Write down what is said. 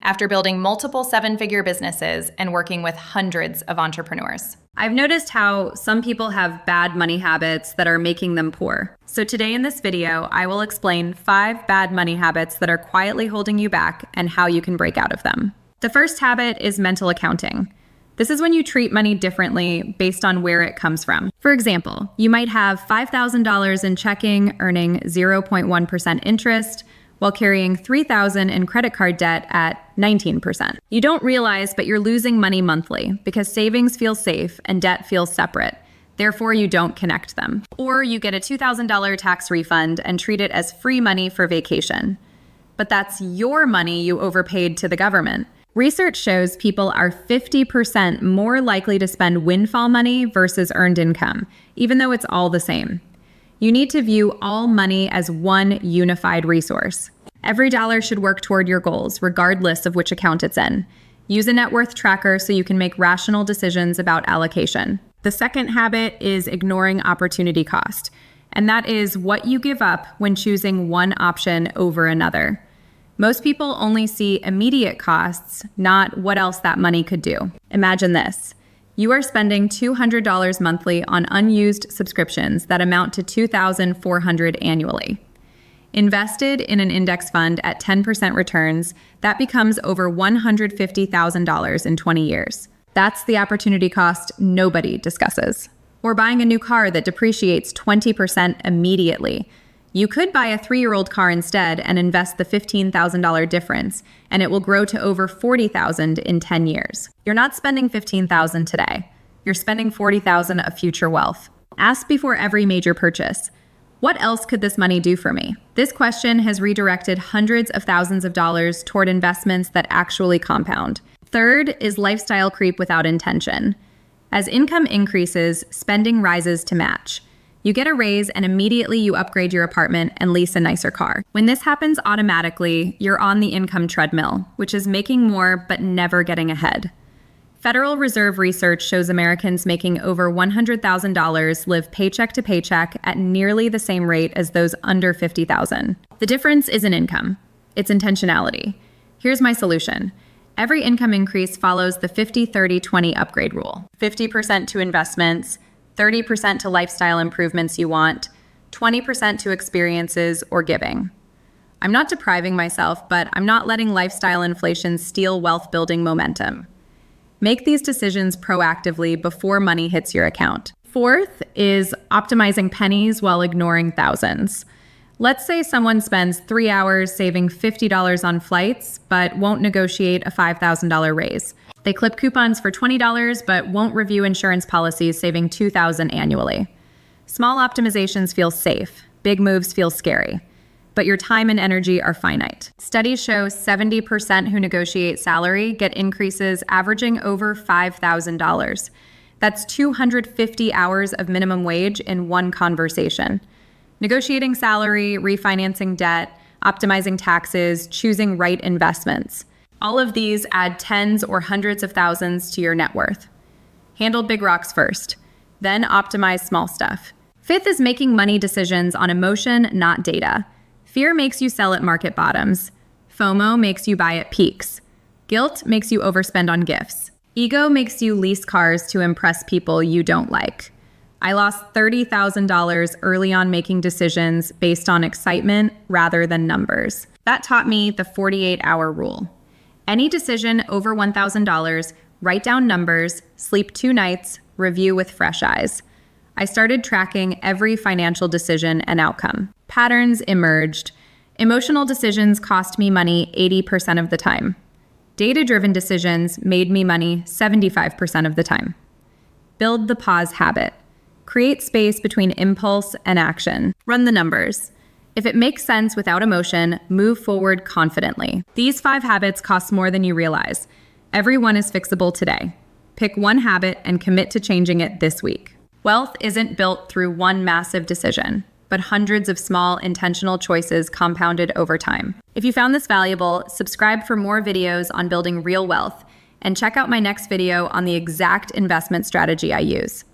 after building multiple seven-figure businesses and working with hundreds of entrepreneurs. I've noticed how some people have bad money habits that are making them poor. So today in this video, I will explain 5 bad money habits that are quietly holding you back and how you can break out of them. The first habit is mental accounting. This is when you treat money differently based on where it comes from. For example, you might have $5,000 in checking, earning 0.1% interest, while carrying $3,000 in credit card debt at 19%. You don't realize, but you're losing money monthly because savings feel safe and debt feels separate. Therefore, you don't connect them. Or you get a $2,000 tax refund and treat it as free money for vacation. But that's your money you overpaid to the government. Research shows people are 50% more likely to spend windfall money versus earned income, even though it's all the same. You need to view all money as one unified resource. Every dollar should work toward your goals, regardless of which account it's in. Use a net worth tracker so you can make rational decisions about allocation. The second habit is ignoring opportunity cost, and that is what you give up when choosing one option over another. Most people only see immediate costs, not what else that money could do. Imagine this. You are spending $200 monthly on unused subscriptions that amount to $2,400 annually. Invested in an index fund at 10% returns, that becomes over $150,000 in 20 years. That's the opportunity cost nobody discusses. Or buying a new car that depreciates 20% immediately. You could buy a 3-year-old car instead and invest the $15,000 difference, and it will grow to over $40,000 in 10 years. You're not spending $15,000 today. You're spending $40,000 of future wealth. Ask before every major purchase, what else could this money do for me? This question has redirected hundreds of thousands of dollars toward investments that actually compound. Third is lifestyle creep without intention. As income increases, spending rises to match. You get a raise and immediately you upgrade your apartment and lease a nicer car. When this happens automatically, you're on the income treadmill, which is making more but never getting ahead. Federal Reserve research shows Americans making over $100,000 live paycheck to paycheck at nearly the same rate as those under $50,000. The difference isn't income, it's intentionality. Here's my solution. Every income increase follows the 50-30-20 upgrade rule. 50% to investments, 30% to lifestyle improvements you want, 20% to experiences or giving. I'm not depriving myself, but I'm not letting lifestyle inflation steal wealth-building momentum. Make these decisions proactively before money hits your account. Fourth is optimizing pennies while ignoring thousands. Let's say someone spends 3 hours saving $50 on flights, but won't negotiate a $5,000 raise. They clip coupons for $20, but won't review insurance policies, saving $2,000 annually. Small optimizations feel safe. Big moves feel scary. But your time and energy are finite. Studies show 70% who negotiate salary get increases averaging over $5,000. That's 250 hours of minimum wage in one conversation. Negotiating salary, refinancing debt, optimizing taxes, choosing right investments. All of these add tens or hundreds of thousands to your net worth. Handle big rocks first, then optimize small stuff. Fifth is making money decisions on emotion, not data. Fear makes you sell at market bottoms. FOMO makes you buy at peaks. Guilt makes you overspend on gifts. Ego makes you lease cars to impress people you don't like. I lost $30,000 early on making decisions based on excitement rather than numbers. That taught me the 48-hour rule. Any decision over $1,000, write down numbers, sleep 2 nights, review with fresh eyes. I started tracking every financial decision and outcome. Patterns emerged. Emotional decisions cost me money 80% of the time. Data-driven decisions made me money 75% of the time. Build the pause habit. Create space between impulse and action. Run the numbers. If it makes sense without emotion, move forward confidently. These 5 habits cost more than you realize. Every one is fixable today. Pick one habit and commit to changing it this week. Wealth isn't built through one massive decision, but hundreds of small, intentional choices compounded over time. If you found this valuable, subscribe for more videos on building real wealth, and check out my next video on the exact investment strategy I use.